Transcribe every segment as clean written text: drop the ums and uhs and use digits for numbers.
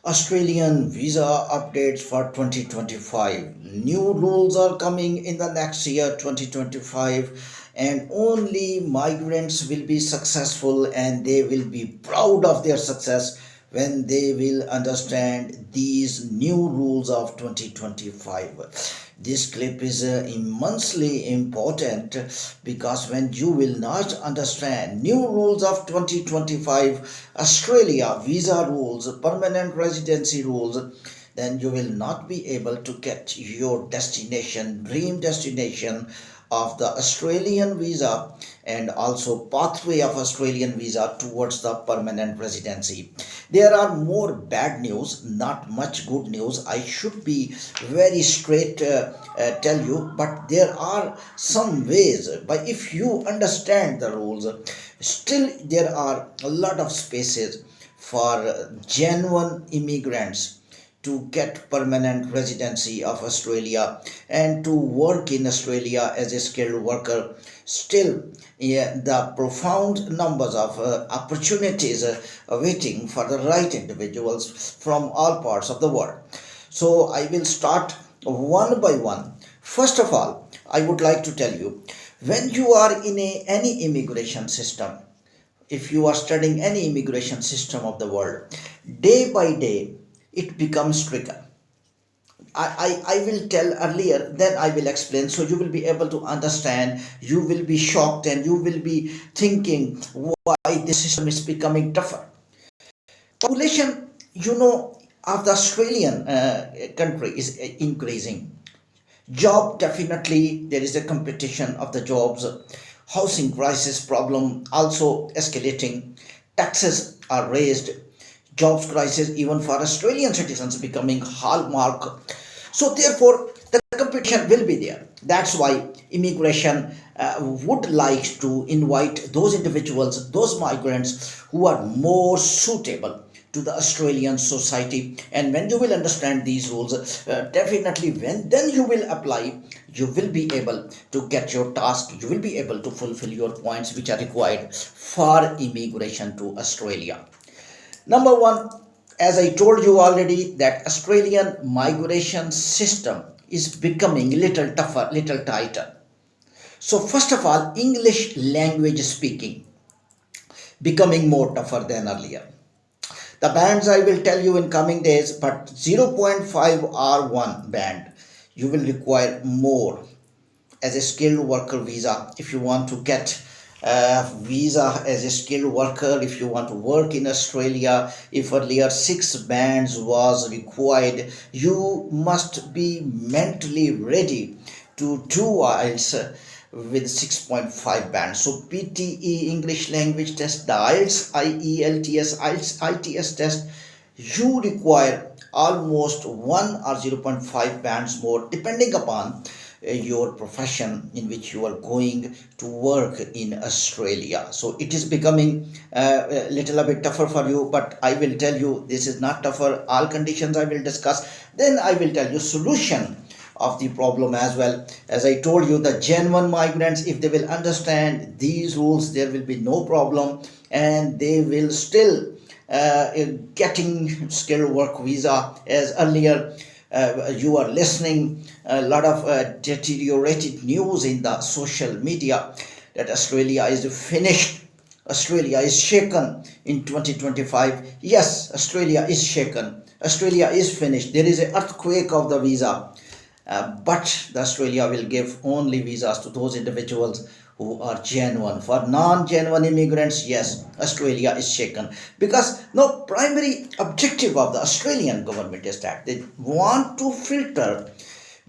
Australian visa updates for 2025. New rules are coming in the next year 2025, and only migrants will be successful and they will be proud of their success when they will understand these new rules of 2025. This clip is immensely important because when you will not understand new rules of 2025, Australia visa rules, permanent residency rules, then you will not be able to get your destination, dream destination of the Australian visa and also pathway of Australian visa towards the permanent residency. There are more bad news, not much good news. I should be very straight tell you, but there are some ways. But if you understand the rules, still there are a lot of spaces for genuine immigrants to get permanent residency of Australia and to work in Australia as a skilled worker. Still, yeah, the profound numbers of opportunities awaiting for the right individuals from all parts of the world. So I will start one by one. First of all, I would like to tell you, when you are in any immigration system, if you are studying any immigration system of the world, day by day it becomes trickier. I will tell earlier, then I will explain, so you will be able to understand. You will be shocked and you will be thinking why this system is becoming tougher. Population, of the Australian country is increasing. Job, definitely there is a competition of the jobs. Housing crisis problem also escalating. Taxes are raised. Jobs crisis even for Australian citizens becoming hallmark. So therefore the competition will be there. That's why immigration would like to invite those individuals, those migrants who are more suitable to the Australian society. And when you will understand these rules, definitely when then you will apply, you will be able to get your task, you will be able to fulfill your points which are required for immigration to Australia. Number one, as I told you already, that Australian migration system is becoming little tougher, little tighter. So first of all, English language speaking becoming more tougher than earlier. The bands I will tell you in coming days, but zero point 0.5 R1 band, you will require more as a skilled worker visa if you want to get visa as a skilled worker. If you want to work in Australia, if earlier 6 bands was required, you must be mentally ready to do IELTS with 6.5 bands. So PTE English language test, the IELTS, IELTS, IELTS, ITS test, you require almost 1 or 0.5 bands more depending upon your profession in which you are going to work in Australia. So it is becoming a little bit tougher for you, but I will tell you this is not tougher. All conditions I will discuss. Then I will tell you solution of the problem as well. As I told you, the genuine migrants, if they will understand these rules, there will be no problem and they will still getting skilled work visa. As earlier you are listening a lot of deteriorated news in the social media that Australia is finished, Australia is shaken in 2025. Yes, Australia is shaken, Australia is finished. There is an earthquake of the visa, but the Australia will give only visas to those individuals who are genuine. For non-genuine immigrants, yes, Australia is shaken because no primary objective of the Australian government is that they want to filter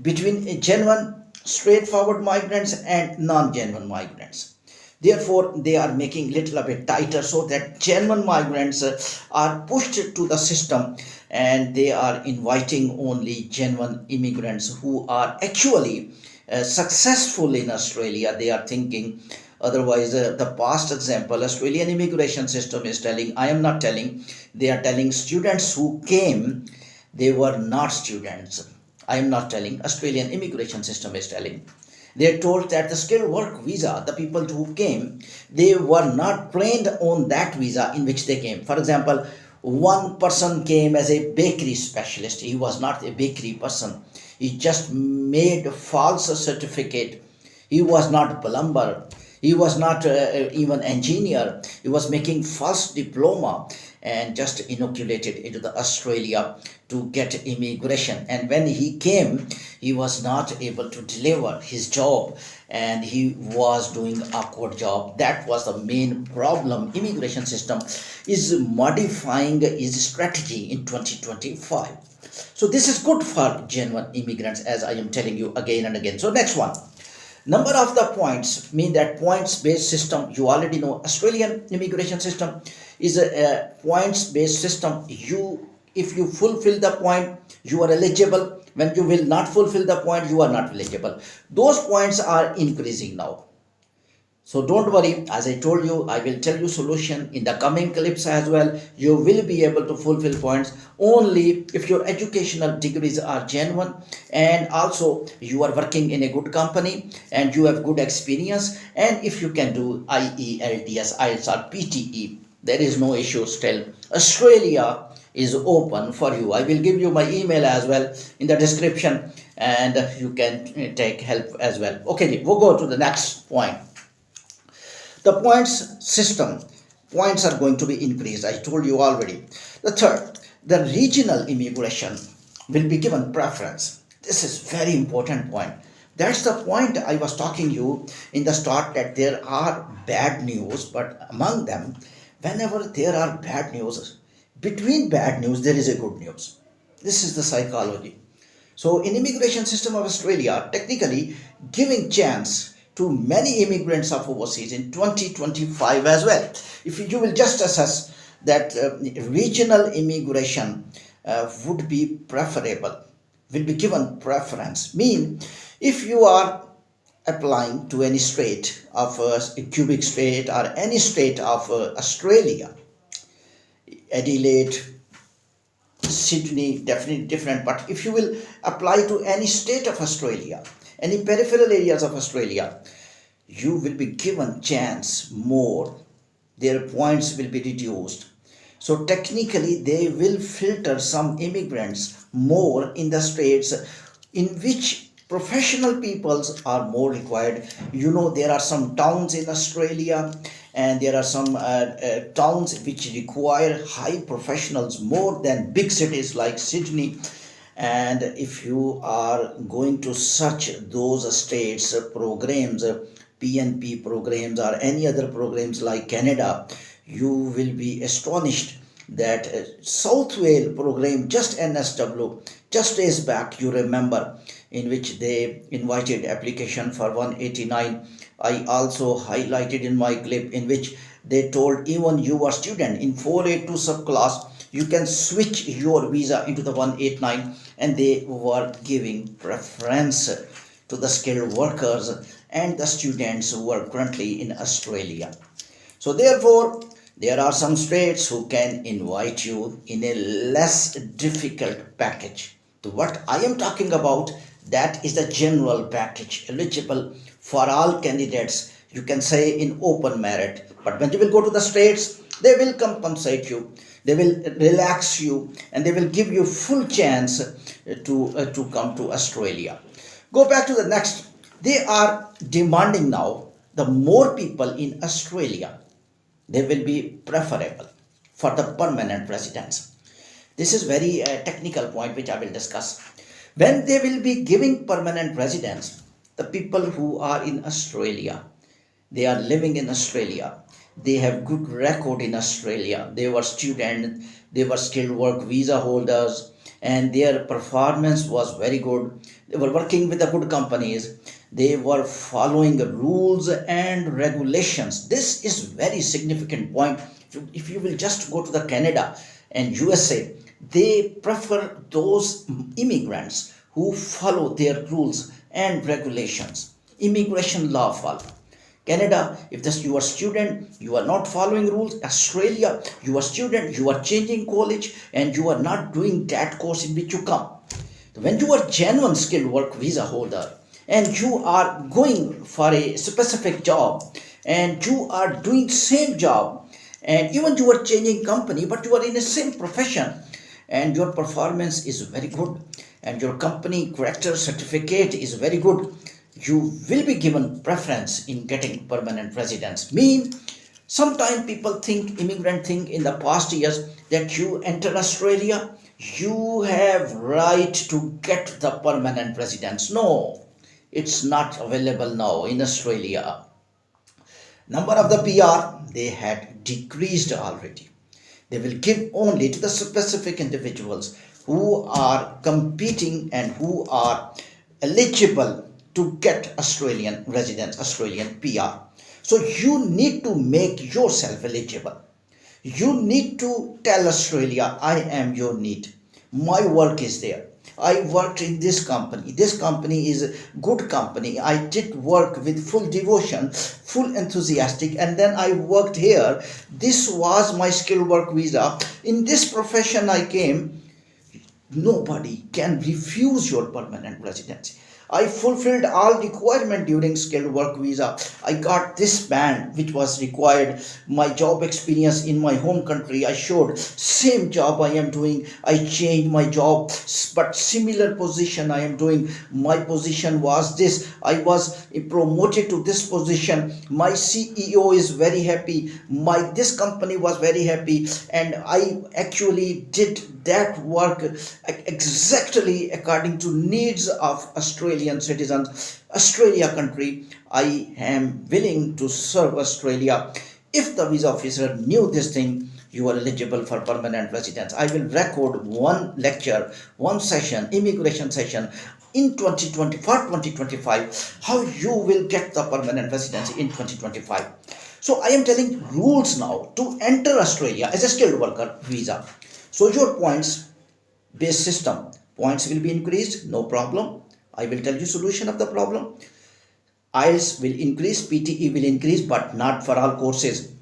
between genuine, straightforward migrants and non-genuine migrants. Therefore, they are making little bit tighter so that genuine migrants are pushed to the system and they are inviting only genuine immigrants who are actually successful in Australia. They are thinking otherwise. The past example, Australian immigration system is telling, I am not telling, they are telling students who came, they were not students. I am not telling, Australian immigration system is telling. They told that the skilled work visa, the people who came, they were not trained on that visa in which they came. For example, One person came as a bakery specialist. He was not a bakery person. He just made a false certificate. He was not plumber. He was not even engineer. He was making false diploma and just inoculated into the Australia to get immigration. And when he came, he was not able to deliver his job, and he was doing awkward job. That was the main problem. Immigration system is modifying his strategy in 2025. So this is good for genuine immigrants, as I am telling you again and again. So next one, number of the points mean that points based system. You already know Australian immigration system is a points based system. You, if you fulfill the point, you are eligible. When you will not fulfill the point, you are not eligible. Those points are increasing now. So don't worry, as I told you, I will tell you solution in the coming clips as well. You will be able to fulfill points only if your educational degrees are genuine, and also you are working in a good company and you have good experience, and if you can do IELTS, IELTS or PTE, there is no issue still. Australia is open for you. I will give you my email as well in the description, and you can take help as well. Okay, we'll go to the next point. The points system, points are going to be increased. I told you already. The third, the regional immigration will be given preference. This is very important point. That's the point I was talking you in the start, that there are bad news, but among them, whenever there are bad news, between bad news there is a good news. This is the psychology. So in immigration system of Australia, technically giving chance to many immigrants of overseas in 2025 as well. If you will just assess that regional immigration would be preferable, will be given preference. Mean, if you are applying to any state of Quebec state or any state of Australia, Adelaide, Sydney, definitely different, but if you will apply to any state of Australia, any peripheral areas of Australia, you will be given chance more. Their points will be reduced. So technically they will filter some immigrants more in the states in which professional peoples are more required. You know, there are some towns in Australia, and there are some towns which require high professionals more than big cities like Sydney. And if you are going to such those states programs, PNP programs or any other programs like Canada, you will be astonished that South Wales program, just NSW, just days back, you remember, in which they invited application for 189. I also highlighted in my clip in which they told even you are student in 482 subclass, you can switch your visa into the 189, and they were giving preference to the skilled workers and the students who are currently in Australia. So therefore, there are some states who can invite you in a less difficult package. So what I am talking about, that is the general package eligible for all candidates. You can say in open merit, but when you will go to the states, they will compensate you, they will relax you, and they will give you full chance to come to Australia. Go back to the next. They are demanding now the more people in Australia, they will be preferable for the permanent residents. This is very technical point which I will discuss. When they will be giving permanent residence, the people who are in Australia, they are living in Australia, they have good record in Australia, they were students, they were skilled work visa holders, and their performance was very good. They were working with the good companies, they were following the rules and regulations. This is very significant point. If you will just go to the Canada and USA, they prefer those immigrants who follow their rules and regulations. Immigration law follow. Canada, if this you are student, you are not following rules. Australia, you are student, you are changing college, and you are not doing that course in which you come. When you are genuine skilled work visa holder and you are going for a specific job and you are doing same job and even you are changing company, but you are in the same profession, and your performance is very good, and your company character certificate is very good, you will be given preference in getting permanent residence. Mean, sometimes people think, immigrant think in the past years, that you enter Australia, you have right to get the permanent residence. No, it's not available now in Australia. Number of the PR, they had decreased already. They will give only to the specific individuals who are competing and who are eligible to get Australian residence, Australian PR. So you need to make yourself eligible. You need to tell Australia, I am your need. My work is there. I worked in this company. This company is a good company. I did work with full devotion, full enthusiastic, and then I worked here. This was my skilled work visa. In this profession I came. Nobody can refuse your permanent residency. I fulfilled all requirement during skilled work visa. I got this band which was required. My job experience in my home country, I showed same job I am doing. I changed my job, but similar position I am doing. My position was this. I was promoted to this position. My CEO is very happy. My this company was very happy, and I actually did that work exactly according to needs of Australian citizens, Australia country. I am willing to serve Australia. If the visa officer knew this thing, you are eligible for permanent residence. I will record one lecture, one session, immigration session in 2020 for 2025, how you will get the permanent residency in 2025. So I am telling rules now to enter Australia as a skilled worker visa. So your points based system, points will be increased, no problem. I will tell you solution of the problem. IELTS will increase, PTE will increase, but not for all courses,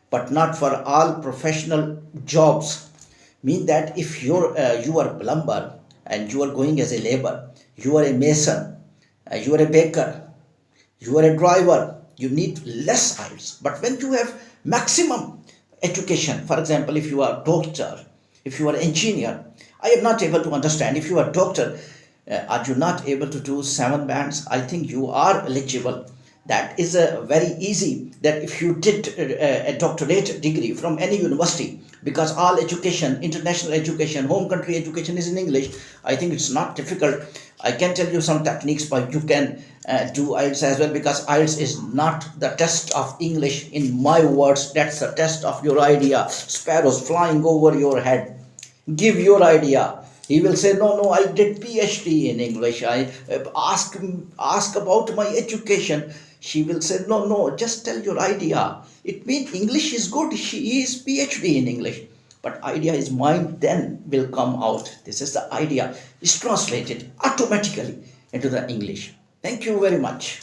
but not for all professional jobs. Mean that if you are a plumber and you are going as a labor, you are a mason, you are a baker, you are a driver, you need less IELTS. But when you have maximum education, for example, if you are doctor, if you are engineer, I am not able to understand. If you are doctor, are you not able to do 7 bands? I think you are eligible. That is a very easy, that if you did a doctorate degree from any university, because all education, international education, home country education is in English, I think it's not difficult. I can tell you some techniques, but you can do IELTS as well, because IELTS is not the test of English in my words, that's the test of your idea. Sparrows flying over your head, give your idea. He will say, no, I did PhD in English. I ask about my education. She will say, no, just tell your idea. It means English is good. She is PhD in English. But idea is mine, then will come out. This is the idea. It's translated automatically into the English. Thank you very much.